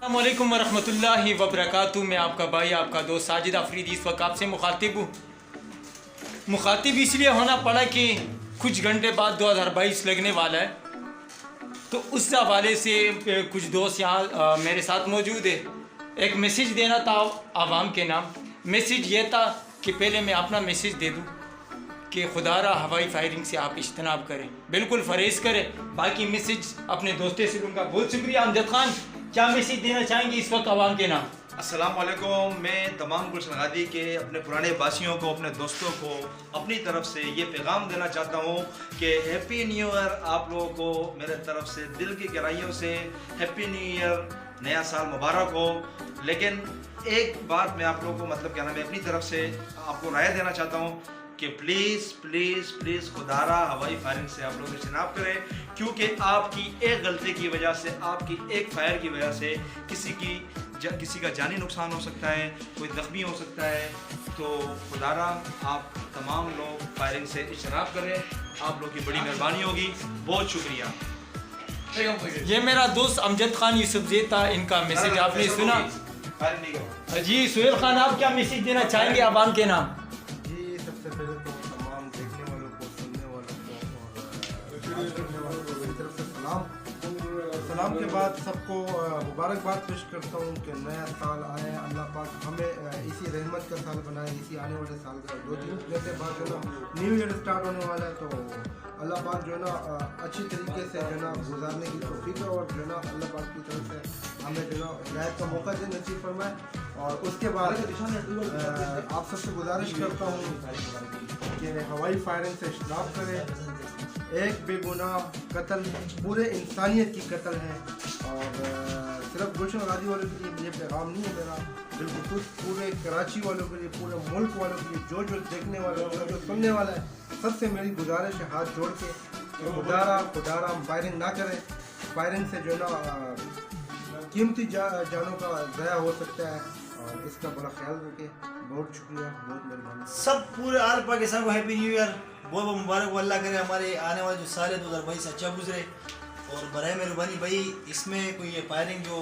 अस्सलामुअलैकुम वरहमतुल्लाहि वबरकातुहू। मैं आपका भाई आपका दोस्त साजिद अफरीदी इस वक्त आपसे मुखातिब हूँ। मुखातिब इसलिए होना पड़ा कि कुछ घंटे बाद 2022 लगने वाला है, तो उस हवाले से कुछ दोस्त यहाँ मेरे साथ मौजूद है। एक मैसेज देना था आवाम के नाम। मैसेज ये था कि पहले मैं अपना मैसेज दे दूँ कि खुदारा हवाई फायरिंग से आप इज्तनाब करें, बिल्कुल फरेज करें। बाकी मैसेज अपने दोस्तों से लूँगा। बहुत शुक्रिया। अमजद खान, क्या मैसेज देना चाहेंगे इस वक्त आवाम के नाम? अस्सलाम वालेकुम। मैं तमाम गुलशन गादी के अपने पुराने बासियों को, अपने दोस्तों को अपनी तरफ से ये पैगाम देना चाहता हूँ कि हैप्पी न्यू ईयर। आप लोगों को मेरे तरफ से दिल की गहराइयों से हैप्पी न्यू ईयर, नया साल मुबारक हो। लेकिन एक बात मैं आप लोगों को मतलब क्या नाम है अपनी तरफ से आपको राय देना चाहता हूँ कि प्लीज़ प्लीज़ प्लीज़ खुदारा हवाई फायरिंग से आप लोग इज्तनाब करें, क्योंकि आपकी एक गलती की वजह से, आपकी एक फायर की वजह से किसी का जानी नुकसान हो सकता है, कोई जख्मी हो सकता है। तो खुदारा आप तमाम लोग फायरिंग से इज्तनाब करें, आप लोग की बड़ी मेहरबानी होगी। बहुत शुक्रिया। ये मेरा दोस्त अमजद खान यूसुफजई था, इनका मैसेज आपने सुना। जी सुहेल खान, आप क्या मैसेज देना चाहेंगे आवाम के नाम? सबसे पहले तो तमाम देखने वालों को, सुनने वालों को और करने वालों को मेरी तरफ से सलाम के बाद सबको मुबारकबाद पेश करता हूँ कि नया साल आया। अल्लाह पाक हमें इसी रहमत का साल बनाए। इसी आने वाले साल का 2-3 घंटे बाद जो ना न्यू ईयर स्टार्ट होने वाला है, तो अल्लाह पाक जो है ना अच्छी तरीके से जो है ना गुजारने की तौफीक है, और जो है ना अल्लाह पाक की तरफ से हमें जो है ना हिदायत का मौका दे, नसीब फरमाए। और उसके बाद आप सबसे गुजारिश करता हूँ कि हवाई फायरिंग से इज्तनाब करें। एक बेगुनाह कत्ल पूरे इंसानियत की कत्ल है, और सिर्फ गुलशन गादी वालों के लिए ये पैगाम नहीं है मेरा, बिल्कुल पूरे कराची वालों के लिए, पूरे मुल्क वालों के लिए, जो देखने वाले, जो सुनने वाला है, सबसे मेरी गुजारिश है हाथ जोड़ के कि खुदारा फायरिंग ना करें। फायरिंग से जो है ना कीमती जानों का ज़ाया हो सकता है, और इसका बड़ा ख्याल रखें। बहुत शुक्रिया, बहुत मेहरबानी। सब पूरे आल पाकिस्तान को हैप्पी न्यू ईयर, बहुत बहुत मुबारक। अल्लाह करे हमारे आने वाले जो साल है 2022 अच्छा गुजरे। और बराए मेहरबानी भाई, इसमें कोई ये फायरिंग जो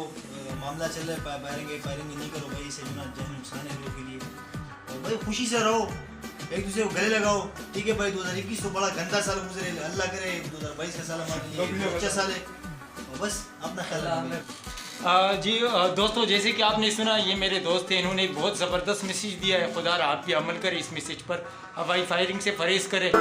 मामला चल रहा है, फायरिंग नहीं करो भाई, इससे जो जान नुकसान है लोगों के लिए। और भाई खुशी से रहो, एक दूसरे को गले लगाओ, ठीक है भाई। 2021 तो बड़ा गंदा साल गुजरे, अल्लाह करे 2022 का साल हमारे लिए अच्छा साल है। और बस अपना ख्याल रखना। जी दोस्तों, जैसे कि आपने सुना, ये मेरे दोस्त हैं, इन्होंने बहुत ज़बरदस्त मैसेज दिया है। खुदा आप भी अमल करें इस मैसेज पर, हवाई फायरिंग से परहेज़ करें।